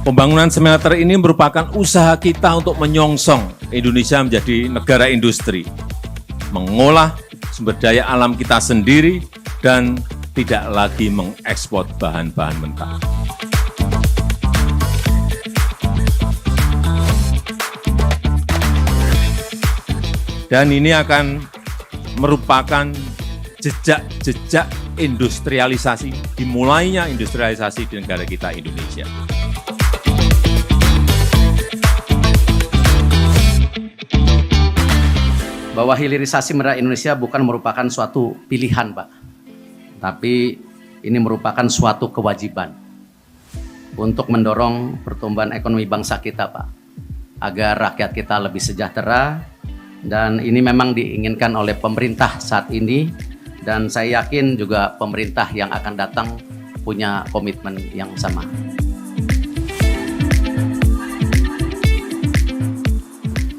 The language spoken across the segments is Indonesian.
Pembangunan smelter ini merupakan usaha kita untuk menyongsong Indonesia menjadi negara industri, mengolah sumber daya alam kita sendiri, dan tidak lagi mengekspor bahan-bahan mentah. Dan ini akan merupakan jejak-jejak industrialisasi, dimulainya industrialisasi di negara kita Indonesia. Bahwa hilirisasi mineral Indonesia bukan merupakan suatu pilihan, Pak. Tapi ini merupakan suatu kewajiban untuk mendorong pertumbuhan ekonomi bangsa kita, Pak. Agar rakyat kita lebih sejahtera, dan ini memang diinginkan oleh pemerintah saat ini, dan saya yakin juga pemerintah yang akan datang punya komitmen yang sama.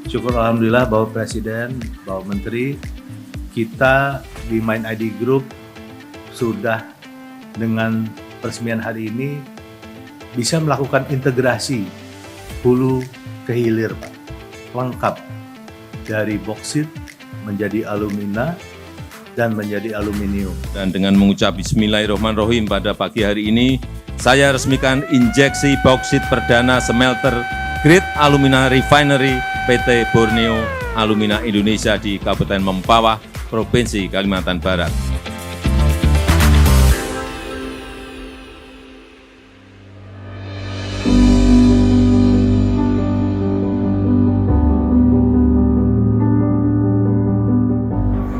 Syukur alhamdulillah Bapak Presiden, Bapak Menteri, kita di Mind ID Group sudah dengan peresmian hari ini bisa melakukan integrasi hulu ke hilir, Pak. Lengkap dari boksit menjadi alumina dan menjadi aluminium. Dan dengan mengucap Bismillahirrahmanirrahim pada pagi hari ini, saya resmikan injeksi bauksit perdana smelter Grade Alumina Refinery PT Borneo Alumina Indonesia di Kabupaten Mempawah, Provinsi Kalimantan Barat.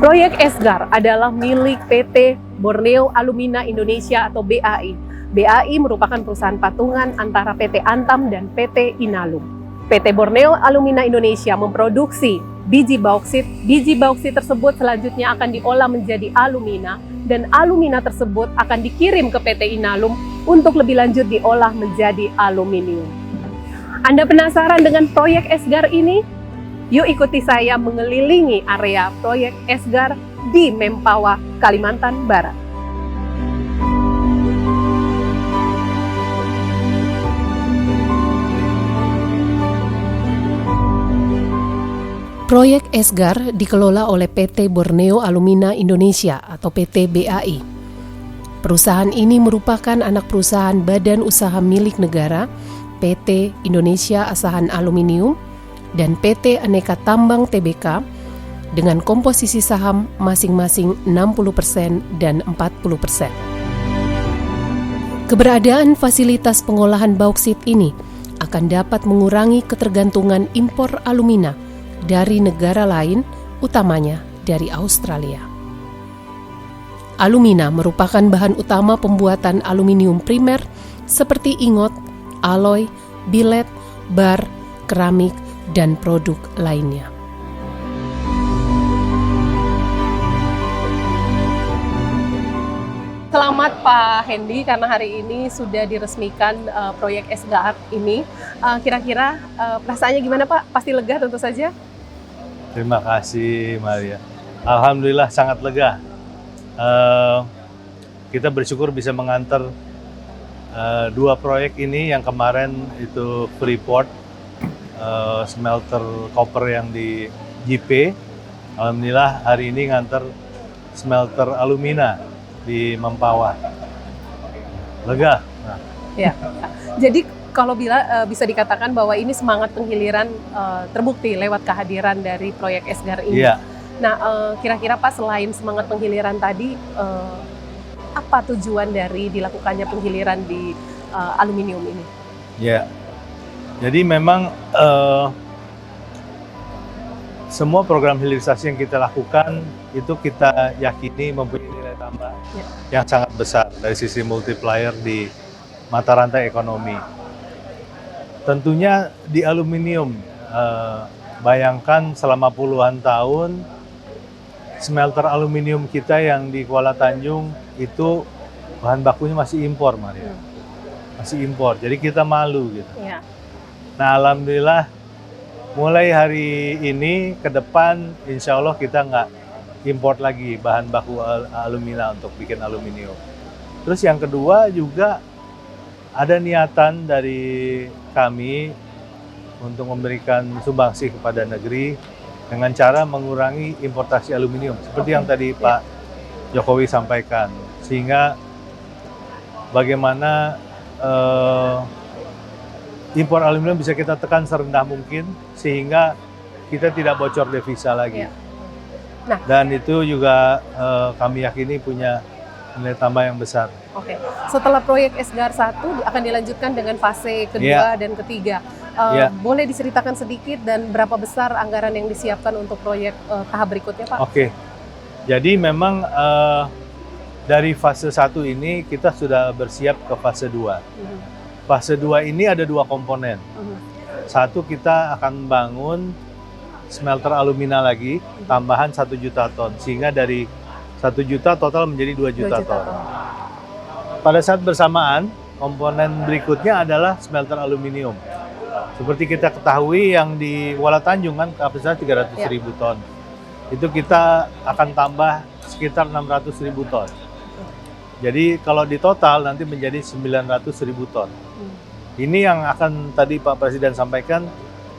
Proyek Esgar adalah milik PT Borneo Alumina Indonesia atau BAI. BAI merupakan perusahaan patungan antara PT Antam dan PT Inalum. PT Borneo Alumina Indonesia memproduksi biji bauksit. Biji bauksit tersebut selanjutnya akan diolah menjadi alumina, dan alumina tersebut akan dikirim ke PT Inalum untuk lebih lanjut diolah menjadi aluminium. Anda penasaran dengan proyek Esgar ini? Yuk ikuti saya mengelilingi area proyek Esgar di Mempawah, Kalimantan Barat. Proyek Esgar dikelola oleh PT Borneo Alumina Indonesia atau PT BAI. Perusahaan ini merupakan anak perusahaan badan usaha milik negara, PT Indonesia Asahan Aluminium, dan PT Aneka Tambang Tbk dengan komposisi saham masing-masing 60% dan 40%. Keberadaan fasilitas pengolahan bauksit ini akan dapat mengurangi ketergantungan impor alumina dari negara lain, utamanya dari Australia. Alumina merupakan bahan utama pembuatan aluminium primer seperti ingot, alloy, billet, bar, keramik, dan produk lainnya. Selamat Pak Hendy, karena hari ini sudah diresmikan proyek Esgar ini. Kira-kira perasaannya gimana Pak? Pasti lega tentu saja? Terima kasih Maria. Alhamdulillah sangat lega. Kita bersyukur bisa mengantar dua proyek ini, yang kemarin itu Freeport, smelter koper yang di JP. Alhamdulillah hari ini ngantar smelter alumina di Mempawah. Lega. Nah. Ya. Jadi kalau bisa dikatakan bahwa ini semangat penghiliran terbukti lewat kehadiran dari proyek Esgar ini. Iya. Nah, kira-kira Pak, selain semangat penghiliran tadi, apa tujuan dari dilakukannya penghiliran di aluminium ini? Ya. Jadi memang semua program hilirisasi yang kita lakukan itu kita yakini mempunyai nilai tambah yang sangat besar dari sisi multiplier di mata rantai ekonomi. Tentunya di aluminium, bayangkan selama puluhan tahun smelter aluminium kita yang di Kuala Tanjung itu bahan bakunya masih impor, Maria. Masih impor, jadi kita malu gitu. Ya. Nah, alhamdulillah mulai hari ini ke depan insya Allah kita nggak import lagi bahan baku alumina untuk bikin aluminium. Terus yang kedua juga ada niatan dari kami untuk memberikan sumbangsi kepada negeri dengan cara mengurangi importasi aluminium, seperti yang tadi Pak Jokowi sampaikan, sehingga bagaimana impor aluminium bisa kita tekan serendah mungkin, sehingga kita tidak bocor devisa lagi. Ya. Nah. Dan itu juga kami yakini punya nilai tambah yang besar. Oke, setelah proyek Esgar 1 akan dilanjutkan dengan fase kedua dan ketiga. Boleh diceritakan sedikit dan berapa besar anggaran yang disiapkan untuk proyek tahap berikutnya, Pak? Oke, jadi memang dari fase 1 ini kita sudah bersiap ke fase 2. Fase 2 ini ada 2 komponen. Satu, kita akan bangun smelter alumina lagi, tambahan 1 juta ton, sehingga dari 1 juta total menjadi 2 juta ton. Pada saat bersamaan, komponen berikutnya adalah smelter aluminium. Seperti kita ketahui yang di Kuala Tanjung kan kapasitas 300.000 ton. Itu kita akan tambah sekitar 600.000 ton. Jadi kalau di total nanti menjadi 900.000 ton. Ini yang akan tadi Pak Presiden sampaikan,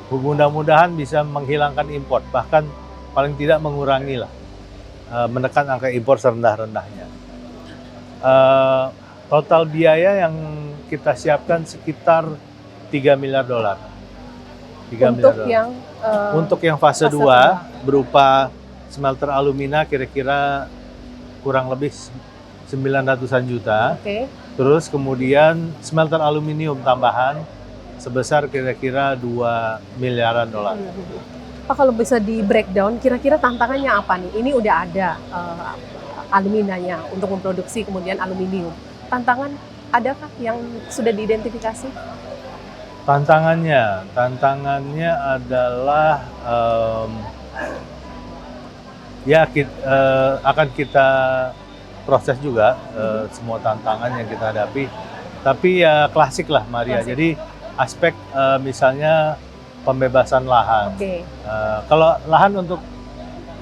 mudah-mudahan bisa menghilangkan impor, bahkan paling tidak mengurangi lah, menekan angka impor serendah-rendahnya. Total biaya yang kita siapkan sekitar $3 miliar. Untuk yang fase 2 berupa smelter alumina kira-kira kurang lebih 900-an juta. Terus kemudian smelter aluminium tambahan sebesar kira-kira $2 miliaran. Pak, kalau bisa di breakdown, kira-kira tantangannya apa nih? Ini udah ada aluminanya untuk memproduksi kemudian aluminium. Tantangan adakah yang sudah diidentifikasi? Tantangannya adalah akan kita proses juga semua tantangan yang kita hadapi. Tapi ya klasik lah Maria. Jadi aspek misalnya pembebasan lahan. Kalau lahan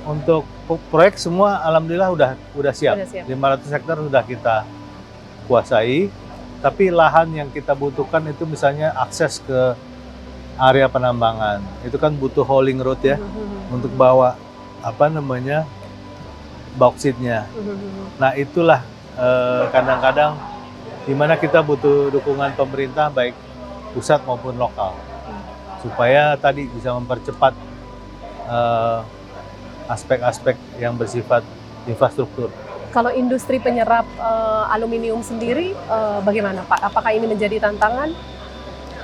untuk proyek semua alhamdulillah udah siap. 500 hektar sudah kita kuasai. Tapi lahan yang kita butuhkan itu misalnya akses ke area penambangan. Itu kan butuh hauling road ya untuk bawa bauxitnya. Nah itulah kadang-kadang di mana kita butuh dukungan pemerintah baik pusat maupun lokal supaya tadi bisa mempercepat aspek-aspek yang bersifat infrastruktur. Kalau industri penyerap aluminium sendiri bagaimana Pak? Apakah ini menjadi tantangan?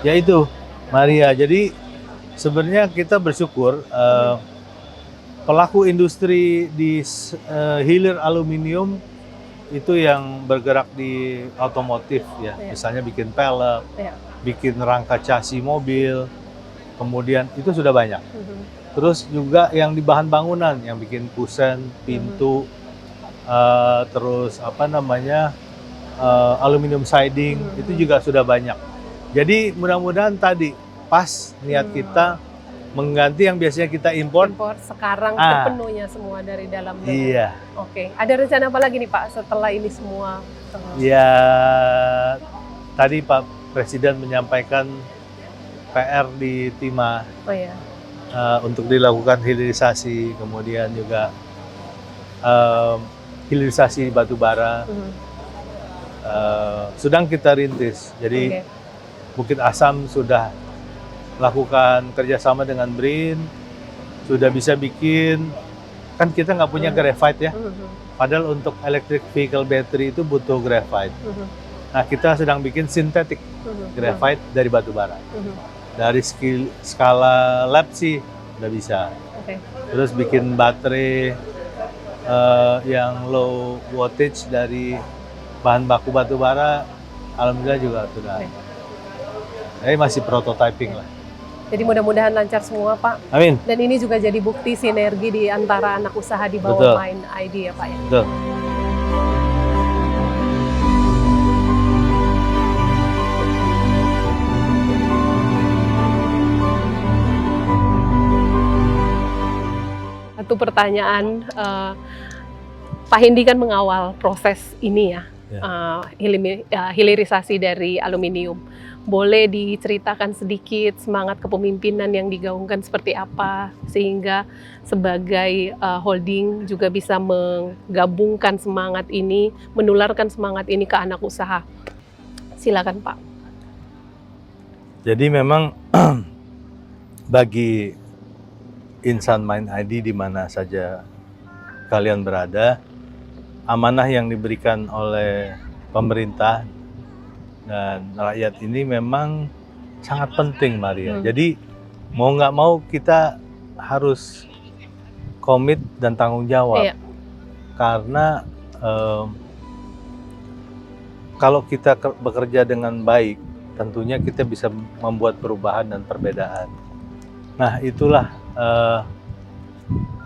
Ya itu Maria, jadi sebenarnya kita bersyukur pelaku industri di hilir aluminium itu yang bergerak di otomotif ya, misalnya bikin pelek, bikin rangka chassis mobil, kemudian itu sudah banyak. Terus juga yang di bahan bangunan, yang bikin kusen, pintu, terus aluminium siding, itu juga sudah banyak. Jadi mudah-mudahan tadi pas niat kita mengganti yang biasanya kita impor sekarang sepenuhnya semua dari dalam negeri. Iya. Oke. Ada rencana apa lagi nih Pak setelah ini semua? Ya, tadi Pak Presiden menyampaikan PR di Timah untuk dilakukan hilirisasi, kemudian juga hilirisasi batu bara. Sedang kita rintis. Jadi Bukit Asam sudah lakukan kerjasama dengan BRIN, sudah bisa bikin, kan kita nggak punya graphite ya, padahal untuk electric vehicle battery itu butuh graphite. Nah kita sedang bikin sintetik graphite dari batu bara. Dari skala lab sih udah bisa. Terus bikin baterai yang low wattage dari bahan baku batu bara, alhamdulillah juga sudah. Jadi masih prototyping lah. Jadi mudah-mudahan lancar semua Pak. Amin. Dan ini juga jadi bukti sinergi di antara anak usaha di bawah Mind ID ya Pak ya. Betul. Satu pertanyaan, Pak Hendi kan mengawal proses ini ya. hilirisasi dari aluminium. Boleh diceritakan sedikit semangat kepemimpinan yang digaungkan seperti apa, sehingga sebagai holding juga bisa menggabungkan semangat ini, menularkan semangat ini ke anak usaha. Silakan Pak. Jadi memang bagi Insan Mind ID di mana saja kalian berada, amanah yang diberikan oleh pemerintah dan rakyat ini memang sangat penting, Maria. Jadi mau nggak mau kita harus komit dan tanggung jawab. Karena kalau kita bekerja dengan baik, tentunya kita bisa membuat perubahan dan perbedaan. Nah, itulah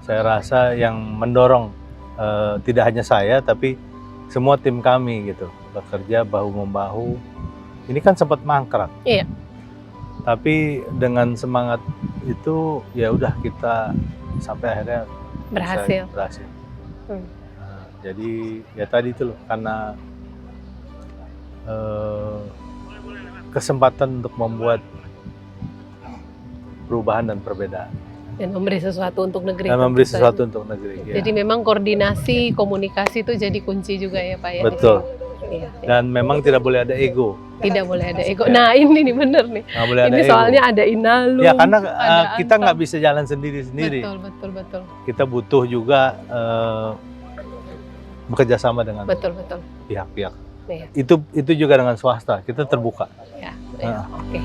saya rasa yang mendorong tidak hanya saya, tapi semua tim kami gitu, bekerja bahu-membahu. Ini kan sempat mangkrak. Iya. Tapi dengan semangat itu ya udah kita sampai akhirnya Berhasil. berhasil. Jadi ya tadi itu loh, karena kesempatan untuk membuat perubahan dan perbedaan. Dan memberi sesuatu untuk negeri. Dan memberi sesuatu untuk negeri. Ya. Jadi memang koordinasi, komunikasi itu jadi kunci juga ya Pak ya. Betul. Iya. Dan memang tidak boleh ada ego. Tidak boleh ada ego. Nah ini nih bener nih. Nggak boleh ada Ini ego. soalnya ada Inalum. Ya karena ada kita Antam. nggak bisa jalan sendiri-sendiri. Betul. Kita butuh juga bekerja sama dengan Betul. pihak-pihak. Iya. Itu juga dengan swasta. Kita terbuka. Ya, oke.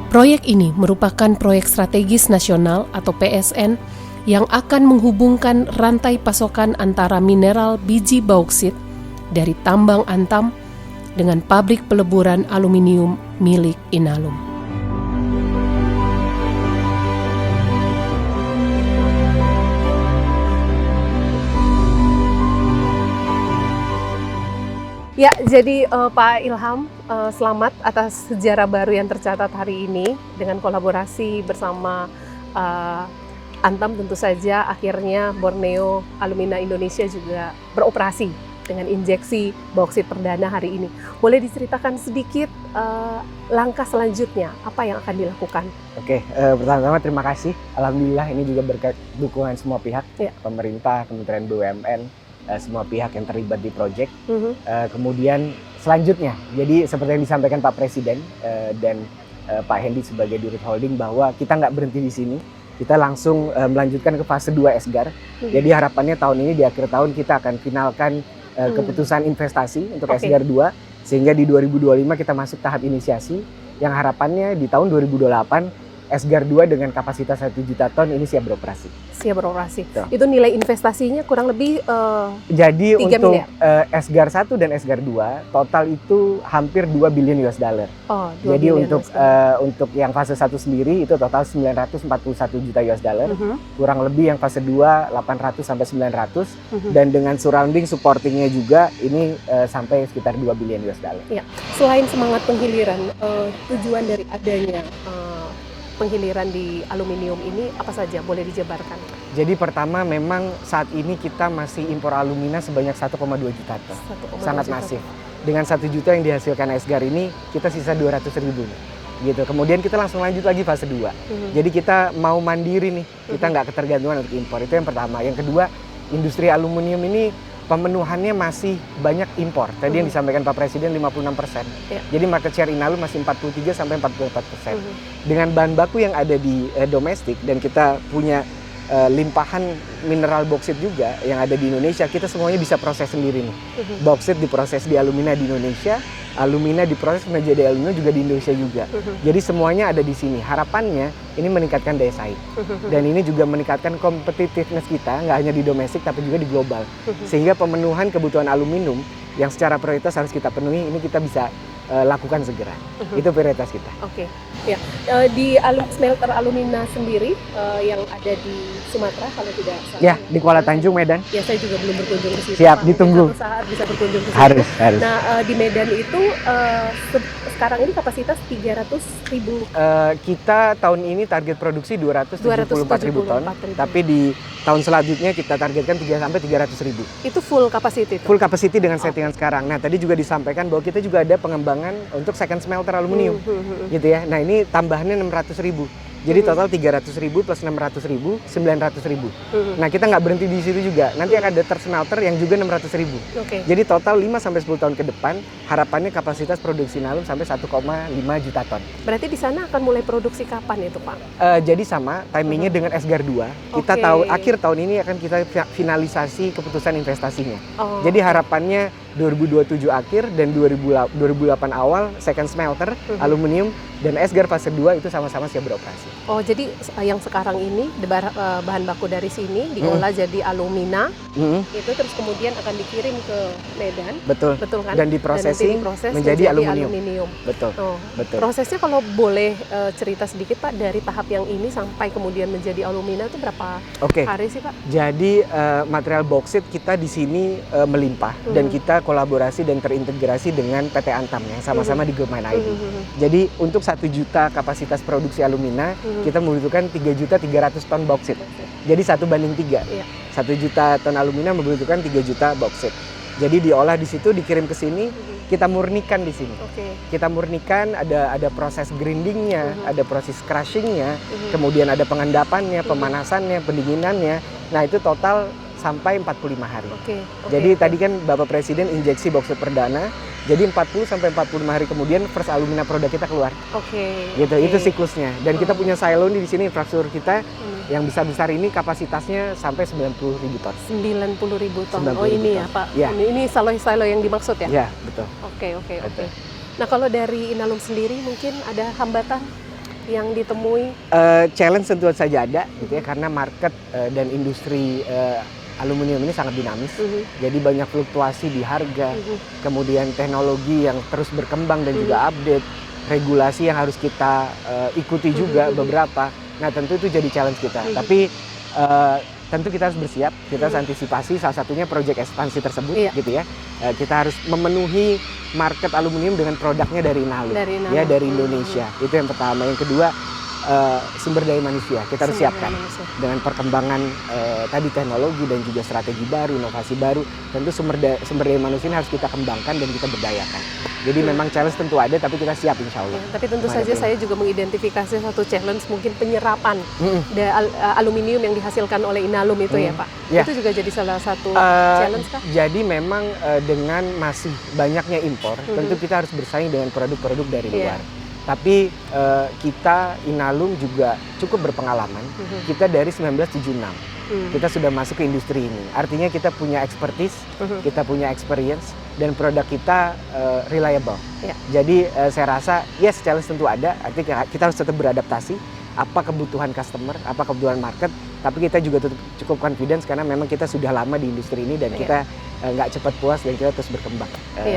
Proyek ini merupakan proyek strategis nasional atau PSN yang akan menghubungkan rantai pasokan antara mineral biji bauksit dari tambang Antam dengan pabrik peleburan aluminium milik Inalum. Ya, jadi Pak Ilham, selamat atas sejarah baru yang tercatat hari ini dengan kolaborasi bersama Antam. Tentu saja akhirnya Borneo Alumina Indonesia juga beroperasi dengan injeksi bauksit perdana hari ini. Boleh diceritakan sedikit langkah selanjutnya, apa yang akan dilakukan? Oke, pertama-tama terima kasih. Alhamdulillah ini juga berkat dukungan semua pihak, pemerintah, Kementerian BUMN, semua pihak yang terlibat di proyek. Kemudian selanjutnya, jadi seperti yang disampaikan Pak Presiden dan Pak Hendi sebagai Dirut Holding, bahwa kita nggak berhenti di sini, kita langsung melanjutkan ke fase 2 Esgar. Jadi harapannya tahun ini di akhir tahun kita akan finalkan keputusan investasi untuk Esgar 2, sehingga di 2025 kita masuk tahap inisiasi, yang harapannya di tahun 2028 Esgar 2 dengan kapasitas 1 juta ton ini siap beroperasi. Siap beroperasi. Betul. Itu nilai investasinya kurang lebih jadi 3 untuk miliar. Esgar 1 dan Esgar 2 total itu hampir 2 billion US dollar. Oh, 2 Jadi billion untuk yang fase 1 sendiri itu total 941 juta US dollar. Kurang lebih yang fase 2 800 sampai 900 dan dengan surrounding supportingnya juga ini sampai sekitar 2 billion US dollar. Ya, selain semangat penghiliran, tujuan dari adanya penghiliran di aluminium ini apa saja, boleh dijabarkan? Jadi pertama memang saat ini kita masih impor alumina sebanyak 1,2 juta ton. Sangat masif. Dengan 1 juta yang dihasilkan Esgar ini kita sisa 200.000 gitu. Kemudian kita langsung lanjut lagi fase 2. Jadi kita mau mandiri nih. Kita nggak ketergantungan untuk impor. Itu yang pertama. Yang kedua, industri aluminium ini pemenuhannya masih banyak impor. Tadi yang disampaikan Pak Presiden 56%. Jadi market share Inalum masih 43 sampai 44%. Dengan bahan baku yang ada di domestik dan kita punya limpahan mineral bauksit juga yang ada di Indonesia, kita semuanya bisa proses sendiri nih. Bauksit diproses di alumina di Indonesia, alumina diproses menjadi alumina juga di Indonesia juga. Jadi semuanya ada di sini. Harapannya ini meningkatkan daya saing. Dan ini juga meningkatkan competitiveness kita, nggak hanya di domestik tapi juga di global. Sehingga pemenuhan kebutuhan aluminium yang secara prioritas harus kita penuhi, ini kita bisa lakukan segera. Itu prioritas kita. Oke, ya. Di smelter alumina sendiri yang ada di Sumatera kalau tidak salah. Ya, di Kuala Tanjung, Medan. Ya, saya juga belum berkunjung ke situ. Siap, Pak. ditunggu. Suatu saat bisa berkunjung ke situ. Harus. Nah, di Medan itu sekarang ini kapasitas 300.000. Kita tahun ini target produksi 274.000 ton, 274.000. tapi di tahun selanjutnya kita targetkan 300.000. Itu full capacity. Full capacity dengan settingan sekarang. Nah, tadi juga disampaikan bahwa kita juga ada pengembangan untuk second smelter aluminium, gitu ya. Nah, ini tambahannya 600.000. Jadi total 300.000 plus 600.000, 900.000. Nah, kita nggak berhenti di situ juga. Nanti akan ada third smelter yang juga 600.000. Oke. Jadi total 5-10 tahun ke depan, harapannya kapasitas produksi Inalum sampai 1,5 juta ton. Berarti di sana akan mulai produksi kapan itu, Pak? Jadi sama, timingnya dengan SGAR 2. Kita Oke. tahu akhir tahun ini akan kita finalisasi keputusan investasinya. Oh, Jadi harapannya 2027 akhir dan 2008 awal second smelter aluminium dan SGAR fase 2 itu sama-sama siap beroperasi. Oh, jadi yang sekarang ini bahan baku dari sini diolah jadi alumina, itu terus kemudian akan dikirim ke Medan. Betul. Betul kan? Dan diprosesing diproses menjadi aluminium. Betul. Oh, Betul. prosesnya kalau boleh cerita sedikit Pak, dari tahap yang ini sampai kemudian menjadi alumina itu berapa Oke. hari sih Pak? Jadi material boksit kita di sini melimpah dan kita kolaborasi dan terintegrasi dengan PT Antam yang sama-sama di Grup Mine ID. Jadi untuk 1 juta kapasitas produksi alumina kita membutuhkan 3.300.000 ton boksit. Jadi 1:3. Iya. 1 juta ton alumina membutuhkan 3 juta boksit. Jadi diolah di situ, dikirim ke sini, kita murnikan di sini. Oke. Kita murnikan, ada proses grindingnya, ada proses crushingnya, kemudian ada pengendapannya, pemanasannya, pendinginannya. Nah itu total sampai 45 hari. Oke. Jadi tadi kan Bapak Presiden injeksi boksit perdana, jadi 40 sampai 45 hari kemudian first alumina produk kita keluar. Oke. Gitu, oke. itu siklusnya. Dan kita punya silo di sini, infrastruktur kita yang besar-besar ini kapasitasnya sampai 90.000 ton. 90.000 ton. 90.000 Oh ini ton. ya Pak. Ya. Ini silo yang dimaksud ya? Ya, betul. Oke. Betul. Nah kalau dari Inalum sendiri mungkin ada hambatan yang ditemui? Challenge tentu saja ada, gitu ya, karena market dan industri aluminium ini sangat dinamis. Jadi banyak fluktuasi di harga, kemudian teknologi yang terus berkembang dan juga update, regulasi yang harus kita ikuti juga beberapa. Nah tentu itu jadi challenge kita. Tapi tentu kita harus bersiap, kita harus antisipasi. Salah satunya proyek ekspansi tersebut, gitu ya. Kita harus memenuhi market aluminium dengan produknya dari Inalum, ya, dari Indonesia. Itu yang pertama. Yang kedua, sumber daya manusia kita harus siapkan dengan perkembangan tadi teknologi dan juga strategi baru, inovasi baru. Tentu sumber daya manusia ini harus kita kembangkan dan kita berdayakan. Jadi memang challenge tentu ada, tapi kita siap insya Allah. Ya, tapi tentu saja saya juga mengidentifikasi satu challenge mungkin penyerapan aluminium yang dihasilkan oleh Inalum itu ya Pak. Ya. Itu juga jadi salah satu challenge kah? Jadi memang dengan masih banyaknya impor, tentu kita harus bersaing dengan produk-produk dari luar. Tapi kita Inalum juga cukup berpengalaman. Kita dari 1976 kita sudah masuk ke industri ini. Artinya kita punya expertise, kita punya experience, dan produk kita reliable. Jadi saya rasa yes, challenge tentu ada. Artinya kita harus tetap beradaptasi. Apa kebutuhan customer, apa kebutuhan market. Tapi kita juga cukup confidence karena memang kita sudah lama di industri ini dan kita nggak cepat puas dan kita terus berkembang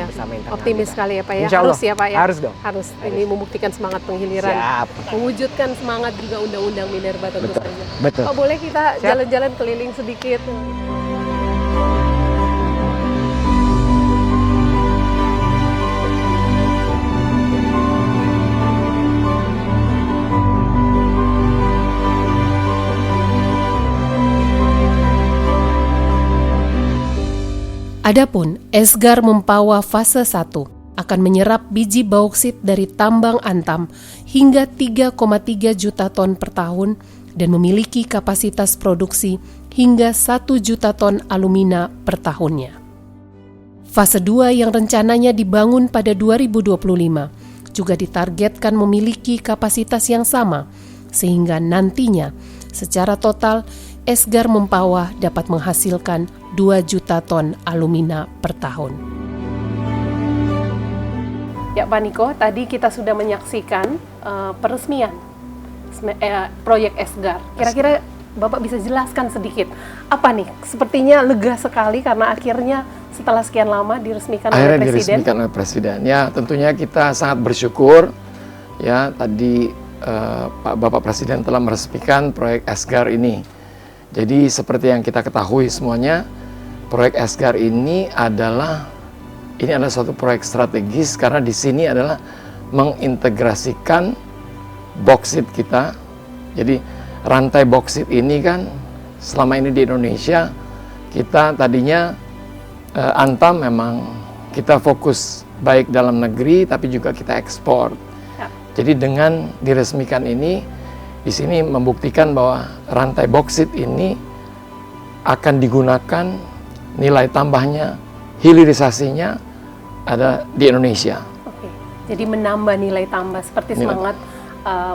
bersama internal. Optimis kita. sekali ya Pak ya. Insya Allah. Harus ya Pak ya. Harus dong. Harus. Ini membuktikan semangat penghiliran. Siap. Mewujudkan semangat juga undang-undang Minerba tentu saja. Betul. Pak boleh kita jalan-jalan keliling sedikit? Adapun SGAR Mempawah fase 1 akan menyerap biji bauksit dari tambang Antam hingga 3,3 juta ton per tahun dan memiliki kapasitas produksi hingga 1 juta ton alumina per tahunnya. Fase 2 yang rencananya dibangun pada 2025 juga ditargetkan memiliki kapasitas yang sama sehingga nantinya secara total SGAR Mempawah dapat menghasilkan 2 juta ton alumina per tahun. Ya Pak Niko, tadi kita sudah menyaksikan peresmian proyek SGAR. Kira-kira Bapak bisa jelaskan sedikit apa nih? Sepertinya lega sekali karena akhirnya setelah sekian lama diresmikan oleh Akhirnya Presiden. diresmikan oleh Presiden. Ya, tentunya kita sangat bersyukur. Ya, tadi Bapak Presiden telah meresmikan proyek Esgar ini. Jadi seperti yang kita ketahui semuanya, proyek Esgar ini adalah suatu proyek strategis karena di sini adalah mengintegrasikan boksit kita. Jadi rantai boksit ini kan selama ini di Indonesia kita tadinya Antam memang kita fokus baik dalam negeri tapi juga kita ekspor. Jadi dengan diresmikan ini di sini membuktikan bahwa rantai boksit ini akan digunakan, nilai tambahnya, hilirisasinya ada di Indonesia. Oke. Jadi menambah nilai tambah seperti semangat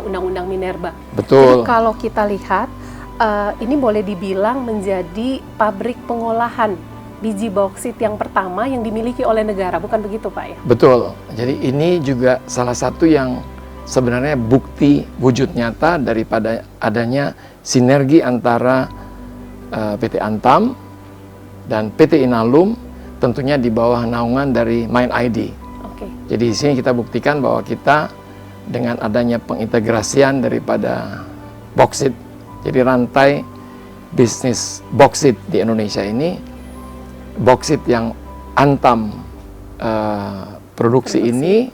Undang-Undang Minerba. Betul. Jadi kalau kita lihat ini boleh dibilang menjadi pabrik pengolahan biji bauksit yang pertama yang dimiliki oleh negara, bukan begitu Pak ya? Betul. Jadi ini juga salah satu yang sebenarnya bukti wujud nyata daripada adanya sinergi antara PT Antam dan PT Inalum, tentunya di bawah naungan dari MindID. Oke. Jadi di sini kita buktikan bahwa kita dengan adanya pengintegrasian daripada boksit, jadi rantai bisnis boksit di Indonesia ini, boksit yang Antam produksi ini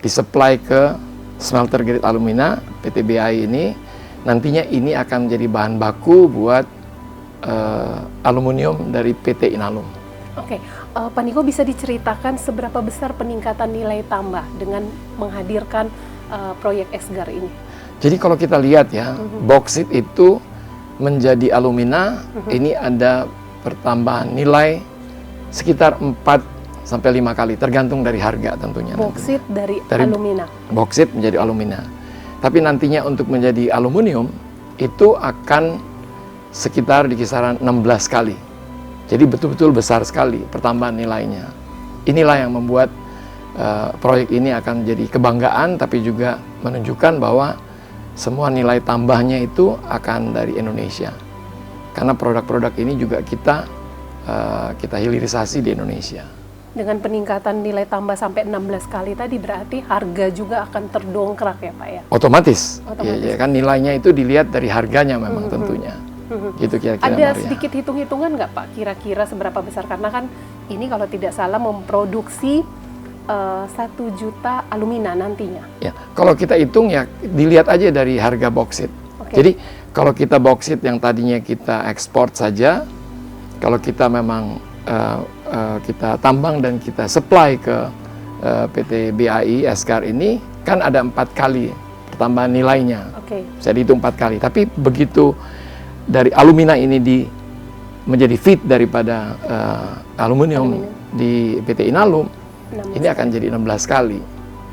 disuplai ke smelter grade alumina PT BAI ini, nantinya ini akan menjadi bahan baku buat aluminium dari PT Inalum. Oke, Pak Niko bisa diceritakan seberapa besar peningkatan nilai tambah dengan menghadirkan proyek Esgar ini? Jadi kalau kita lihat ya, boksit itu menjadi alumina, ini ada pertambahan nilai sekitar 4 sampai 5 kali, tergantung dari harga tentunya. Boksit dari alumina. Boksit menjadi alumina. Tapi nantinya untuk menjadi aluminium itu akan sekitar di kisaran 16 kali. Jadi betul-betul besar sekali pertambahan nilainya. Inilah yang membuat proyek ini akan jadi kebanggaan, tapi juga menunjukkan bahwa semua nilai tambahnya itu akan dari Indonesia. Karena produk-produk ini juga kita hilirisasi di Indonesia. Dengan peningkatan nilai tambah sampai 16 kali tadi berarti harga juga akan terdongkrak ya Pak ya? Otomatis. Ya, kan nilainya itu dilihat dari harganya memang tentunya. Gitu kira-kira. Ada Maria. sedikit hitung-hitungan nggak Pak kira-kira seberapa besar? Karena kan ini kalau tidak salah memproduksi 1 juta alumina nantinya. Ya, kalau kita hitung ya dilihat aja dari harga boksit. Jadi kalau kita boksit yang tadinya kita ekspor saja, kalau kita memang kita tambang dan kita supply ke PT BAI Esgar ini kan ada 4 kali pertambahan nilainya. Bisa dihitung 4 kali. Tapi begitu dari alumina ini menjadi feed daripada aluminium di PT Inalum, ini akan jadi 16 kali.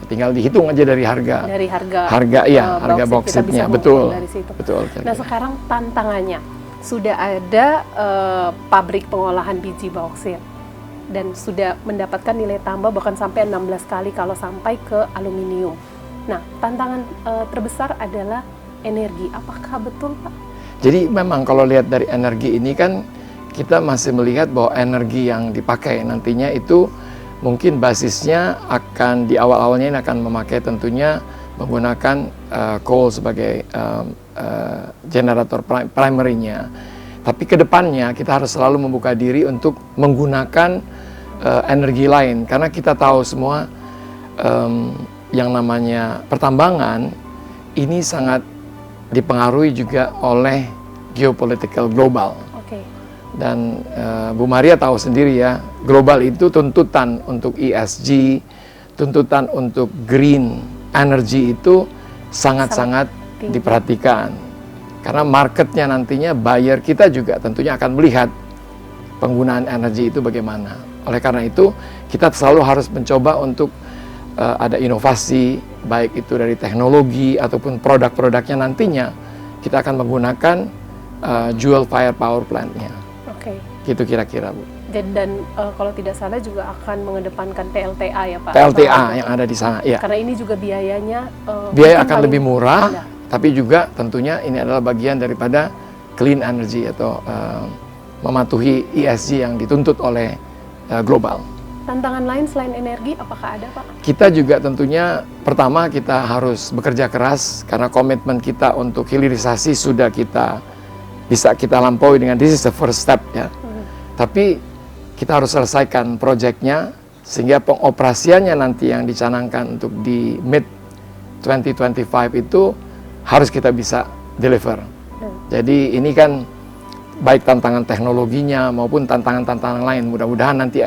Tinggal dihitung aja dari harga. Dari harga harga boksitnya, betul. Dari situ. Betul. Nah, sekarang tantangannya sudah ada pabrik pengolahan biji bauksit dan sudah mendapatkan nilai tambah bahkan sampai 16 kali kalau sampai ke aluminium. Nah, tantangan terbesar adalah energi. Apakah betul, Pak? Jadi memang kalau lihat dari energi ini kan kita masih melihat bahwa energi yang dipakai nantinya itu mungkin basisnya akan di awal-awalnya ini akan memakai tentunya menggunakan coal sebagai generator primary-nya. Tapi ke depannya kita harus selalu membuka diri untuk menggunakan energi lain karena kita tahu semua yang namanya pertambangan ini sangat dipengaruhi juga oleh geopolitical global. Dan Bu Maria tahu sendiri ya, global itu tuntutan untuk ESG, tuntutan untuk green energy itu sangat-sangat diperhatikan. Karena marketnya nantinya buyer kita juga tentunya akan melihat penggunaan energi itu bagaimana. Oleh karena itu kita selalu harus mencoba untuk ada inovasi, baik itu dari teknologi ataupun produk-produknya nantinya kita akan menggunakan dual fire power plant-nya. Gitu kira-kira, Bu. Dan kalau tidak salah juga akan mengedepankan PLTA ya Pak? PLTA yang ada di sana, ya. Karena ini juga biayanya biaya akan lebih murah, tapi juga tentunya ini adalah bagian daripada clean energy atau mematuhi ESG yang dituntut oleh global. Tantangan lain selain energi, apakah ada Pak? Kita juga tentunya pertama kita harus bekerja keras karena komitmen kita untuk hilirisasi sudah bisa kita lampaui dengan this is the first step ya. Tapi kita harus selesaikan proyeknya sehingga pengoperasiannya nanti yang dicanangkan untuk di mid 2025 itu harus kita bisa deliver. Jadi ini kan baik tantangan teknologinya maupun tantangan-tantangan lain. Mudah-mudahan nanti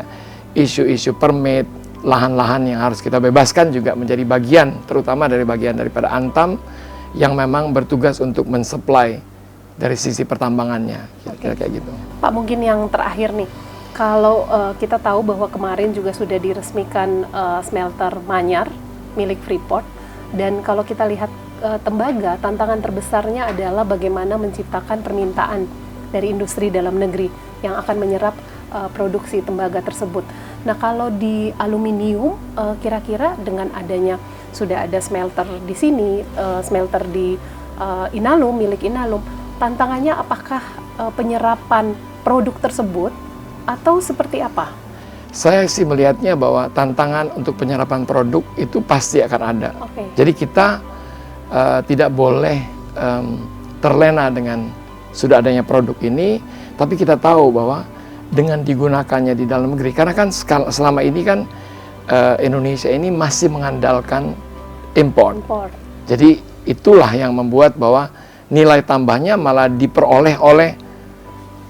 isu-isu permit, lahan-lahan yang harus kita bebaskan juga menjadi bagian, terutama dari bagian daripada Antam yang memang bertugas untuk mensuplai dari sisi pertambangannya, kira-kira kayak gitu. Pak, mungkin yang terakhir nih, kalau kita tahu bahwa kemarin juga sudah diresmikan smelter Manyar milik Freeport, dan kalau kita lihat tembaga, tantangan terbesarnya adalah bagaimana menciptakan permintaan dari industri dalam negeri yang akan menyerap produksi tembaga tersebut. Nah, kalau di aluminium, kira-kira dengan adanya sudah ada smelter di sini, smelter di Inalum, milik Inalum, tantangannya apakah penyerapan produk tersebut atau seperti apa? Saya sih melihatnya bahwa tantangan untuk penyerapan produk itu pasti akan ada. Jadi kita tidak boleh terlena dengan sudah adanya produk ini, tapi kita tahu bahwa dengan digunakannya di dalam negeri, karena kan selama ini kan Indonesia ini masih mengandalkan impor. Jadi itulah yang membuat bahwa nilai tambahnya malah diperoleh oleh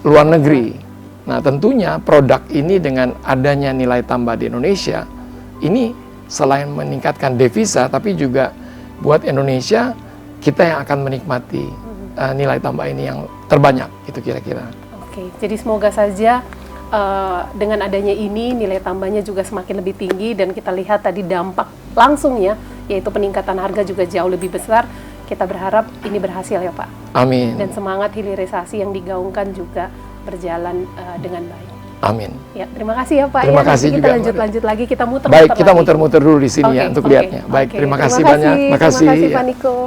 luar negeri. Nah, tentunya produk ini dengan adanya nilai tambah di Indonesia, ini selain meningkatkan devisa, tapi juga buat Indonesia, kita yang akan menikmati nilai tambah ini yang terbanyak, itu kira-kira. Oke, jadi semoga saja dengan adanya ini nilai tambahnya juga semakin lebih tinggi dan kita lihat tadi dampak langsungnya, yaitu peningkatan harga juga jauh lebih besar. Kita berharap ini berhasil ya Pak. Amin. Dan semangat hilirisasi yang digaungkan juga berjalan dengan baik. Amin. Ya, terima kasih ya Pak. Terima ya, kasih kita juga. lanjut lagi, kita muter-muter. Baik, kita muter-muter dulu di sini ya untuk lihatnya. Baik, terima kasih banyak. Terima kasih Pak Niko.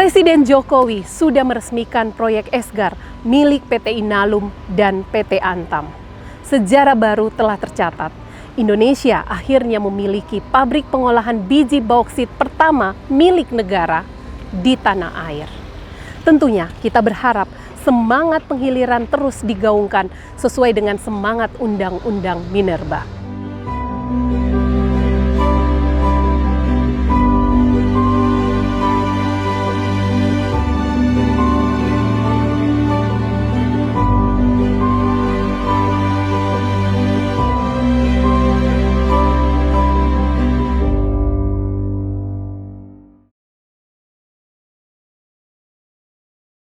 Presiden Jokowi sudah meresmikan proyek Esgar milik PT Inalum dan PT Antam. Sejarah baru telah tercatat. Indonesia akhirnya memiliki pabrik pengolahan biji bauksit pertama milik negara di tanah air. Tentunya kita berharap semangat penghiliran terus digaungkan sesuai dengan semangat Undang-Undang Minerba.